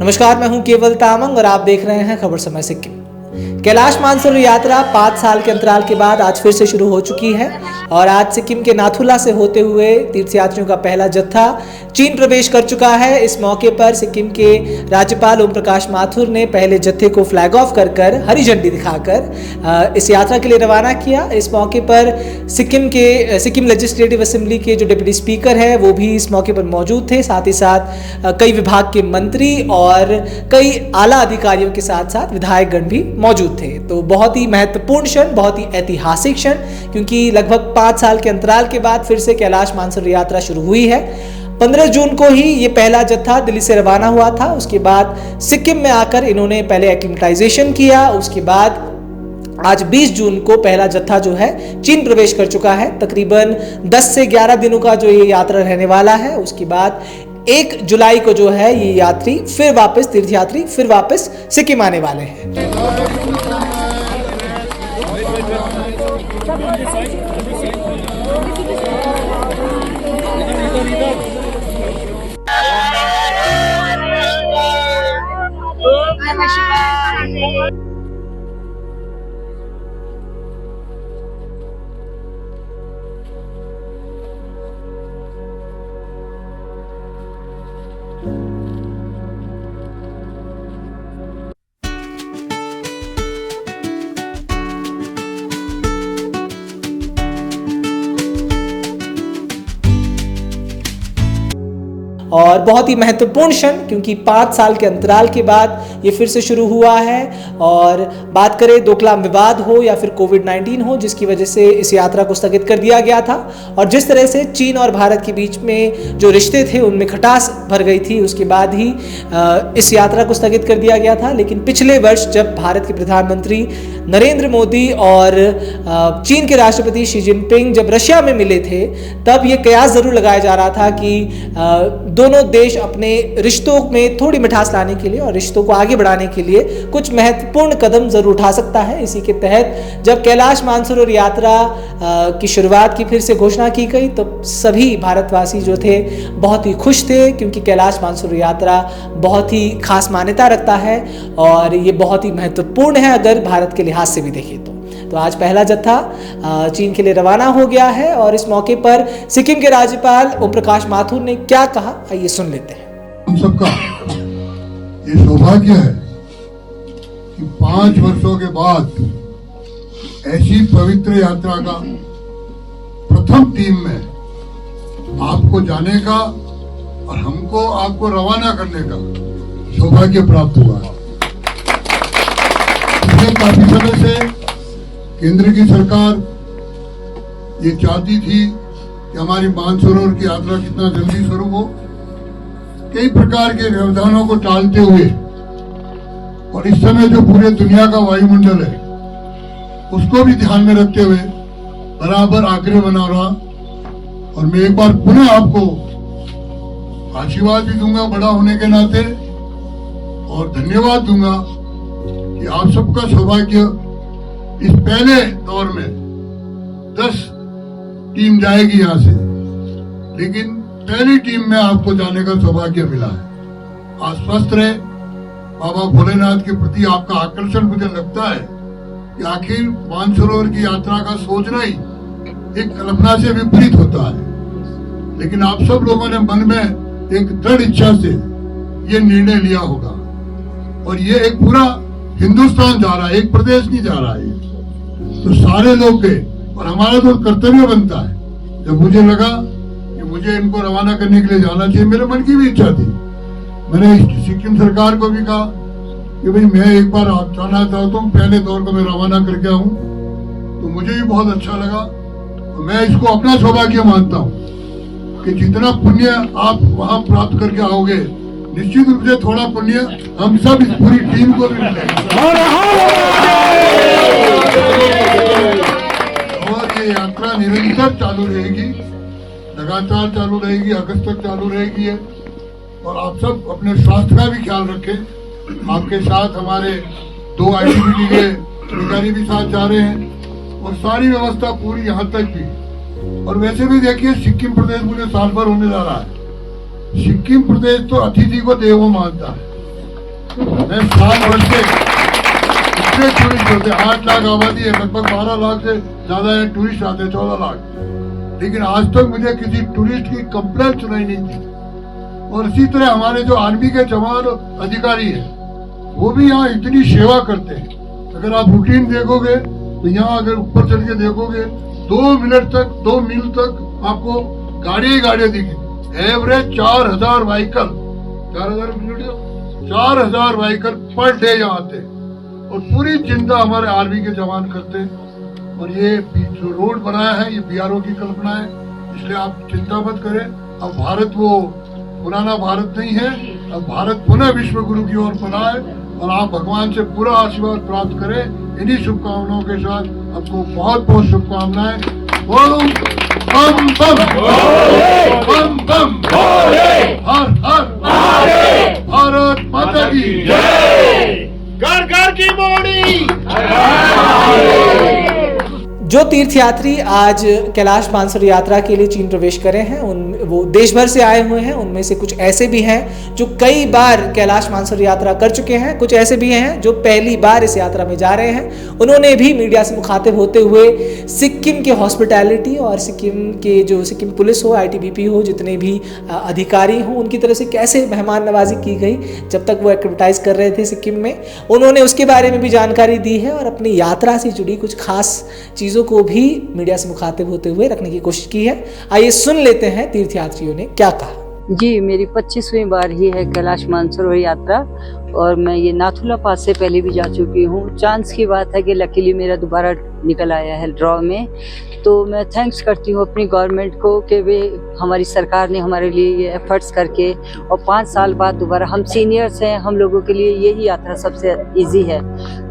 नमस्कार, मैं हूं केवल तामंग और आप देख रहे हैं खबर समय सिक्किम। कैलाश मानसरोवर यात्रा 5 साल के अंतराल के बाद आज फिर से शुरू हो चुकी है और आज सिक्किम के नाथुला से होते हुए तीर्थयात्रियों का पहला जत्था चीन प्रवेश कर चुका है। इस मौके पर सिक्किम के राज्यपाल ओम प्रकाश माथुर ने पहले जत्थे को फ्लैग ऑफ कर हरी झंडी दिखाकर इस यात्रा के लिए रवाना किया। इस मौके पर सिक्किम लेजिस्लेटिव असेंबली के जो डिप्टी स्पीकर है वो भी इस मौके पर मौजूद थे। साथ ही साथ कई विभाग के मंत्री और कई आला अधिकारियों के साथ साथ विधायकगण भी मौजूद थे। तो बहुत ही महत्वपूर्ण क्षण, बहुत ही ऐतिहासिक क्षण, क्योंकि लगभग 5 साल के अंतराल के बाद फिर से कैलाश मानसरोवर यात्रा शुरू हुई है। 15 जून को ही ये पहला जत्था दिल्ली से रवाना हुआ था। उसके बाद सिक्किम में आकर इन्होंने पहले एक्लिमेटाइजेशन किया। उसके बाद आज 20 जून को पहला जत्था जो है चीन प्रवेश कर चुका है। तकरीबन 10 से 11 दिनों का जो ये यात्रा रहने वाला है। उसके बाद 1 जुलाई को जो है ये यात्री तीर्थयात्री फिर वापस सिक्किम आने वाले हैं। और बहुत ही महत्वपूर्ण क्षण, क्योंकि 5 साल के अंतराल के बाद ये फिर से शुरू हुआ है। और बात करें डोकलाम विवाद हो या फिर कोविड-19 हो, जिसकी वजह से इस यात्रा को स्थगित कर दिया गया था। और जिस तरह से चीन और भारत के बीच में जो रिश्ते थे उनमें खटास भर गई थी, उसके बाद ही इस यात्रा को स्थगित कर दिया गया था। लेकिन पिछले वर्ष जब भारत के प्रधानमंत्री नरेंद्र मोदी और चीन के राष्ट्रपति शी जिनपिंग जब रशिया में मिले थे, तब ये कयास जरूर लगाया जा रहा था कि दोनों देश अपने रिश्तों में थोड़ी मिठास लाने के लिए और रिश्तों को आगे बढ़ाने के लिए कुछ महत्वपूर्ण कदम जरूर उठा सकता है। इसी के तहत जब कैलाश मानसरोवर यात्रा की शुरुआत की फिर से घोषणा की गई, तो सभी भारतवासी जो थे बहुत ही खुश थे, क्योंकि कैलाश मानसरोवर यात्रा बहुत ही खास मान्यता रखता है और ये बहुत ही महत्वपूर्ण है अगर भारत के लिहाज से भी देखें तो आज पहला जत्था चीन के लिए रवाना हो गया है। और इस मौके पर सिक्किम के राज्यपाल ओम प्रकाश माथुर ने क्या कहा, आइए सुन लेते हैं। हम सबका ये सौभाग्य है कि 5 वर्षों के बाद ऐसी पवित्र यात्रा का प्रथम टीम में आपको जाने का और हमको आपको रवाना करने का सौभाग्य प्राप्त हुआ है। पिछले काफी समय से केंद्र की सरकार ये चाहती थी कि हमारी मानसरोवर की यात्रा कितना जल्दी शुरू हो। कई प्रकार के व्यवधानों को टालते हुए और इस समय जो पूरे दुनिया का वायुमंडल है उसको भी ध्यान में रखते हुए बराबर आग्रह बना रहा। और मैं एक बार पुनः आपको आशीर्वाद भी दूंगा बड़ा होने के नाते और धन्यवाद दूंगा कि आप सबका सौभाग्य इस पहले दौर में 10 टीम जाएगी यहां से, लेकिन पहली टीम में आपको जाने का सौभाग्य मिला है। आप स्वस्थ रहे। बाबा भोलेनाथ के प्रति आपका आकर्षण मुझे लगता है कि आखिर मानसरोवर की यात्रा का सोचना ही एक कल्पना से विपरीत होता है, लेकिन आप सब लोगों ने मन में एक दृढ़ इच्छा से ये निर्णय लिया होगा और ये एक पूरा हिंदुस्तान जा रहा है, एक प्रदेश नहीं जा रहा है। तो सारे लोग गए और हमारा तो कर्तव्य बनता है। जब मुझे लगा कि मुझे इनको रवाना करने के लिए जाना चाहिए, मेरे मन की भी इच्छा थी। मैंने सिक्किम सरकार को भी कहा कि भाई मैं एक बार जाना चाहता हूँ, पहले दौर को मैं रवाना करके आऊं। तो मुझे भी बहुत अच्छा लगा। तो मैं इसको अपना सौभाग्य मानता हूँ कि जितना पुण्य आप वहां प्राप्त करके आओगे, निश्चित रूप से थोड़ा पुण्य हम सब इस पूरी टीम को भी मिलेगा। और ये यात्रा निरंतर चालू रहेगी, लगातार चालू रहेगी, अगस्त तक चालू रहेगी है। और आप सब अपने स्वास्थ्य का भी ख्याल रखें। आपके साथ हमारे 2 आईटीबीपी के अधिकारी भी साथ जा रहे हैं और सारी व्यवस्था पूरी यहाँ तक भी। और वैसे भी देखिए सिक्किम प्रदेश मुझे साल भर होने जा रहा है। सिक्किम प्रदेश तो अतिथि को देवो मानता है मैं साल भर से इतने टूरिस्ट होते, 8 लाख आबादी है, लगभग 12 लाख से ज्यादा है टूरिस्ट आते, 14 लाख, लेकिन आज तक मुझे किसी टूरिस्ट की कंप्लेंट सुनाई नहीं थी। और इसी तरह हमारे जो आर्मी के जवान अधिकारी हैं, वो भी यहाँ इतनी सेवा करते हैं। अगर आप रूटीन देखोगे तो यहाँ अगर ऊपर चढ़ के देखोगे 2 मील तक आपको गाड़ियाँ दिखे। Average 4000 vehicle, 4000 vehicle per day यहाँ आते हैं और पूरी चिंता हमारे आर्मी के जवान करते हैं। और ये जो रोड बनाया है, ये BRO की कल्पना है, इसलिए आप चिंता मत करें। अब भारत वो पुराना भारत नहीं है, अब भारत पुनः विश्व गुरु की ओर बढ़ा है और आप भगवान से पूरा आशीर्वाद प्राप्त करें। इन्हीं शुभकामनाओं के साथ आपको बहुत बहुत शुभकामनाएं। बम बम बम बम, हर हर भारत माता की जय। घर घर की मोड़ी। जो तीर्थयात्री आज कैलाश मानसरोवर यात्रा के लिए चीन प्रवेश करे हैं, वो देश भर से आए हुए हैं। उनमें से कुछ ऐसे भी हैं जो कई बार कैलाश मानसरोवर यात्रा कर चुके हैं, कुछ ऐसे भी हैं जो पहली बार इस यात्रा में जा रहे हैं। उन्होंने भी मीडिया से मुखातिब होते हुए सिक्किम के हॉस्पिटैलिटी और सिक्किम के जो सिक्किम पुलिस हो, ITBP हो, जितने भी अधिकारी हों, उनकी तरफ से कैसे मेहमान नवाजी की गई जब तक वो एक्टिविटाइज कर रहे थे सिक्किम में, उन्होंने उसके बारे में भी जानकारी दी है और अपनी यात्रा से जुड़ी कुछ खास चीज़ों को भी मीडिया से मुखातिब होते हुए रखने की कोशिश की है। आइए सुन लेते हैं तीर्थयात्रियों ने क्या कहा। जी, मेरी 25वीं बार ही है कैलाश मानसरोवर यात्रा और मैं ये नाथुला पास से पहले भी जा चुकी हूँ। चांस की बात है कि लकीली मेरा दोबारा निकल आया है ड्रॉ में, तो मैं थैंक्स करती हूँ अपनी गवर्नमेंट को कि वे हमारी सरकार ने हमारे लिए ये एफर्ट्स करके और 5 साल बाद दोबारा, हम सीनियर्स हैं, हम लोगों के लिए यही यात्रा सबसे इजी है,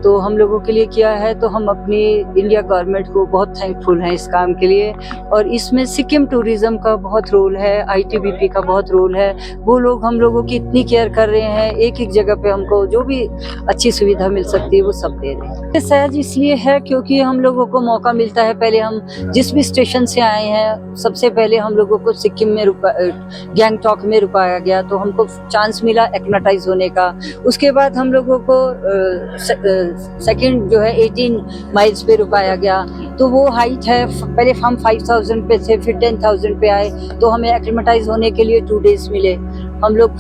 तो हम लोगों के लिए किया है, तो हम अपनी इंडिया गवर्नमेंट को बहुत थैंकफुल हैं इस काम के लिए। और इसमें सिक्किम टूरिज़्म का बहुत रोल है, ITBP का बहुत रोल है। वो लोग हम लोगों की इतनी केयर कर रहे हैं, एक एक जगह पे हमको जो भी अच्छी सुविधा मिल सकती है वो सब दे रहे हैं। सहज इसलिए है क्योंकि हम लोगों को मौका मिलता है, पहले हम जिस भी स्टेशन से आए हैं, सबसे पहले हम लोगों को सिक्किम में गैंगटॉक में रुकाया गया, तो हमको चांस मिला एक्लेमेटाइज होने का। उसके बाद हम लोगों को सेकंड जो है 18 माइल्स पे रुकाया गया, तो वो हाइट है, पहले हम 5000 पे थे, फिर 10,000 पे आए, तो हमें एक्लेमेटाइज होने के लिए 2 डेज मिले, हम लोग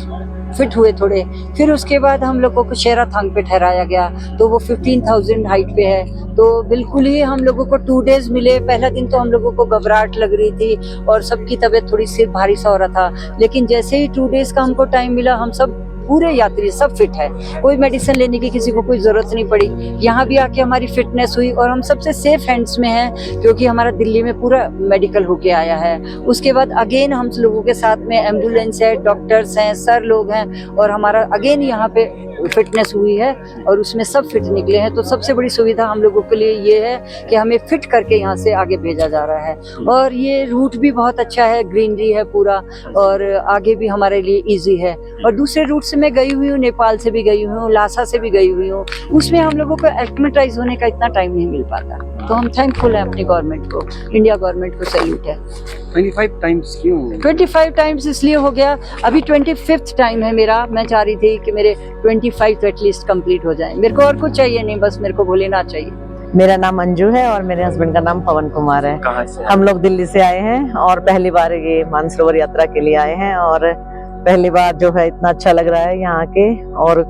फिट हुए थोड़े। फिर उसके बाद हम लोगों को शेराथांग पे ठहराया गया, तो वो 15,000 हाइट पे है, तो बिल्कुल ही हम लोगों को 2 डेज मिले। पहला दिन तो हम लोगों को घबराहट लग रही थी और सबकी तबीयत थोड़ी सिर भारी सा हो रहा था, लेकिन जैसे ही 2 डेज का हमको टाइम मिला, हम सब पूरे यात्री सब फिट है, कोई मेडिसिन लेने की किसी को कोई जरूरत नहीं पड़ी। यहाँ भी आके हमारी फिटनेस हुई और हम सबसे सेफ हैंड्स में हैं, क्योंकि हमारा दिल्ली में पूरा मेडिकल होके आया है। उसके बाद अगेन हम लोगों के साथ में एम्बुलेंस है, डॉक्टर्स हैं, सर लोग हैं, और हमारा अगेन यहाँ पे फिटनेस हुई है और उसमें सब फिट निकले हैं। तो सबसे बड़ी सुविधा हम लोगों के लिए ये है कि हमें फिट करके यहाँ से आगे भेजा जा रहा है। और ये रूट भी बहुत अच्छा है, ग्रीनरी है पूरा, और आगे भी हमारे लिए इजी है। और दूसरे रूट से मैं गई हुई हूँ, नेपाल से भी गई हुई हूँ, लासा से भी गई हुई हूँ, उसमें हम लोगों को एक्लेमेटाइज होने का इतना टाइम नहीं मिल पाता। तो हम थैंकफुल हैं अपनी गवर्नमेंट को, इंडिया गवर्नमेंट को सैल्यूट है। 25 टाइम्स क्यों? 25 टाइम्स इसलिए हो गया, अभी 25th टाइम है मेरा। मैं चाह रही थी कि मेरे 25 एटलीस्ट कंप्लीट हो जाए। मेरे को और कुछ चाहिए नहीं, बस मेरे को भोलेनाथ चाहिए। मेरा नाम अंजू है और मेरे हस्बैंड का नाम पवन कुमार है। कहाँ से? हम लोग दिल्ली से आए हैं और पहली बार ये मानसरोवर यात्रा के लिए आए हैं, और पहली बार जो है इतना अच्छा लग रहा है यहाँ के, और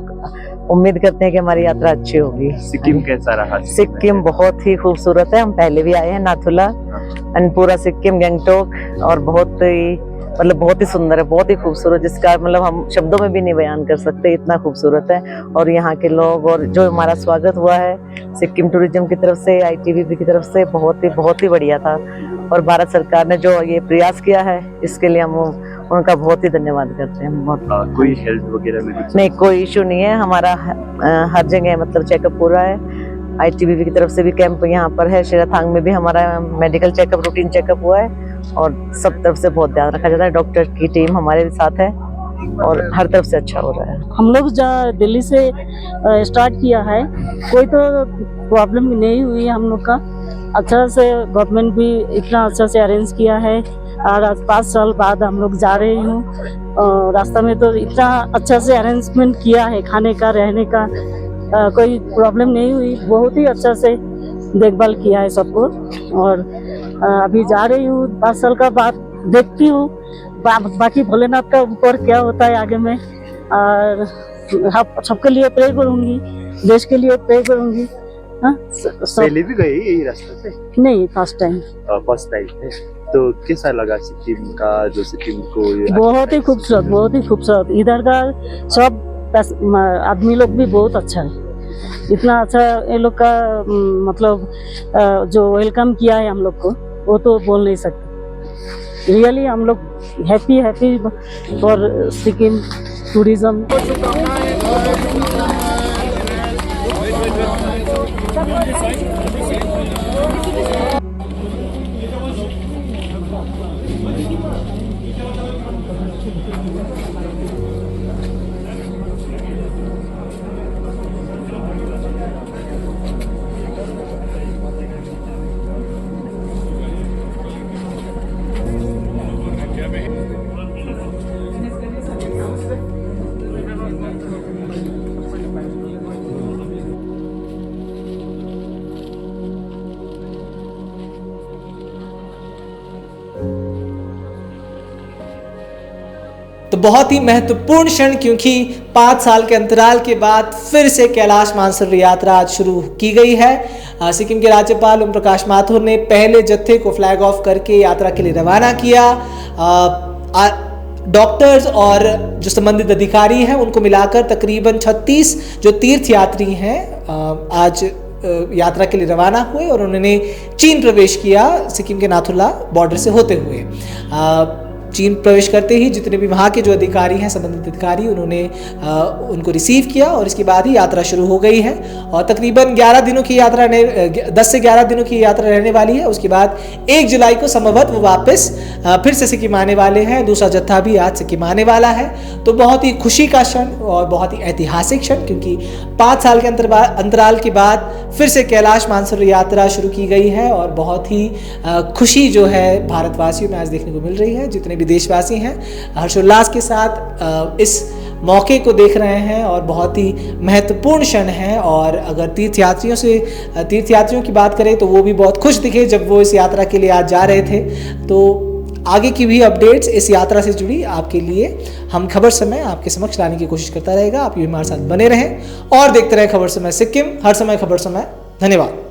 उम्मीद करते हैं कि हमारी यात्रा अच्छी होगी। सिक्किम कैसा रहा? सिक्किम बहुत ही खूबसूरत है। हम पहले भी आए हैं नाथुला एंड पूरा सिक्किम, गैंगटॉक, और बहुत ही मतलब बहुत ही सुंदर है, बहुत ही खूबसूरत, जिसका मतलब हम शब्दों में भी नहीं बयान कर सकते, इतना खूबसूरत है। और यहाँ के लोग और जो हमारा स्वागत हुआ है सिक्किम टूरिज्म की तरफ से, ITBP की तरफ से, बहुत ही बढ़िया था। और भारत सरकार ने जो ये प्रयास किया है, इसके लिए हम उनका बहुत ही धन्यवाद करते हैं। बहुत कोई हेल्थ वगैरह में नहीं, कोई इशू नहीं है। हमारा हर जगह मतलब चेकअप पूरा है। ITBP की तरफ से भी कैंप यहाँ पर है, शेराथांग में भी हमारा मेडिकल चेकअप, रूटीन चेकअप हुआ है, और सब तरफ से बहुत ध्यान रखा जाता है। डॉक्टर की टीम हमारे साथ है और हर तरफ से अच्छा हो रहा है। हम लोग दिल्ली से स्टार्ट किया है, कोई तो प्रॉब्लम नहीं हुई है हम लोग का। अच्छा से गवर्नमेंट भी इतना अच्छा से अरेंज किया है। और आज 5 साल बाद हम लोग जा रहे हैं। रास्ता में तो इतना अच्छा से अरेंजमेंट किया है, खाने का, रहने का, कोई प्रॉब्लम नहीं हुई। बहुत ही अच्छा से देखभाल किया है सबको। और अभी जा रही हूँ 5 साल का बाद, देखती हूँ बाकी भोलेनाथ का ऊपर क्या होता है आगे में। और सबके लिए प्रे करूँगी, देश के लिए प्रे करूँगी। हाँ, पहले भी गए यही रास्ते से? नहीं, फर्स्ट टाइम। फर्स्ट टाइम है। तो कैसा लगा सिक्किम का, जो सिक्किम को बहुत ही खूबसूरत, बहुत ही खूबसूरत। इधर का सब आदमी लोग भी बहुत अच्छा है। इतना अच्छा ये लोग का मतलब जो वेलकम किया है हम लोग को, वो तो बोल नहीं सकते। रियली हम लोग हैप्पी फॉर सिक्किम टूरिज्म। तो बहुत ही महत्वपूर्ण क्षण, क्योंकि 5 साल के अंतराल के बाद फिर से कैलाश मानसरोवर यात्रा आज शुरू की गई है। सिक्किम के राज्यपाल ओम प्रकाश माथुर ने पहले जत्थे को फ्लैग ऑफ करके यात्रा के लिए रवाना किया। डॉक्टर्स और जो संबंधित अधिकारी हैं उनको मिलाकर तकरीबन 36 जो तीर्थयात्री हैं आज यात्रा के लिए रवाना हुए और उन्होंने चीन प्रवेश किया सिक्किम के नाथुला बॉर्डर से होते हुए। चीन प्रवेश करते ही जितने भी वहाँ के जो अधिकारी हैं, संबंधित अधिकारी, उन्होंने उनको रिसीव किया और इसके बाद ही यात्रा शुरू हो गई है। और तकरीबन 11 दिनों की यात्रा 10 से 11 दिनों की यात्रा रहने वाली है। उसके बाद 1 जुलाई को संभवतः वो वापस फिर से सिक्किम आने वाले हैं। दूसरा जत्था भी आज सिक्किम आने वाला है। तो बहुत ही खुशी का क्षण और बहुत ही ऐतिहासिक क्षण, क्योंकि 5 साल के अंतराल के बाद फिर से कैलाश मानसरोवर यात्रा शुरू की गई है। और बहुत ही खुशी जो है भारतवासियों में आज देखने को मिल रही है। जितने भी देशवासी हैं हर्षोल्लास के साथ इस मौके को देख रहे हैं और बहुत ही महत्वपूर्ण क्षण है। और अगर तीर्थयात्रियों की बात करें तो वो भी बहुत खुश दिखे जब वो इस यात्रा के लिए आज जा रहे थे। तो आगे की भी अपडेट्स इस यात्रा से जुड़ी आपके लिए हम खबर समय आपके समक्ष लाने की कोशिश करता रहेगा। आप भी हमारे साथ बने रहें और देखते रहें खबर समय सिक्किम, हर समय खबर समय। धन्यवाद।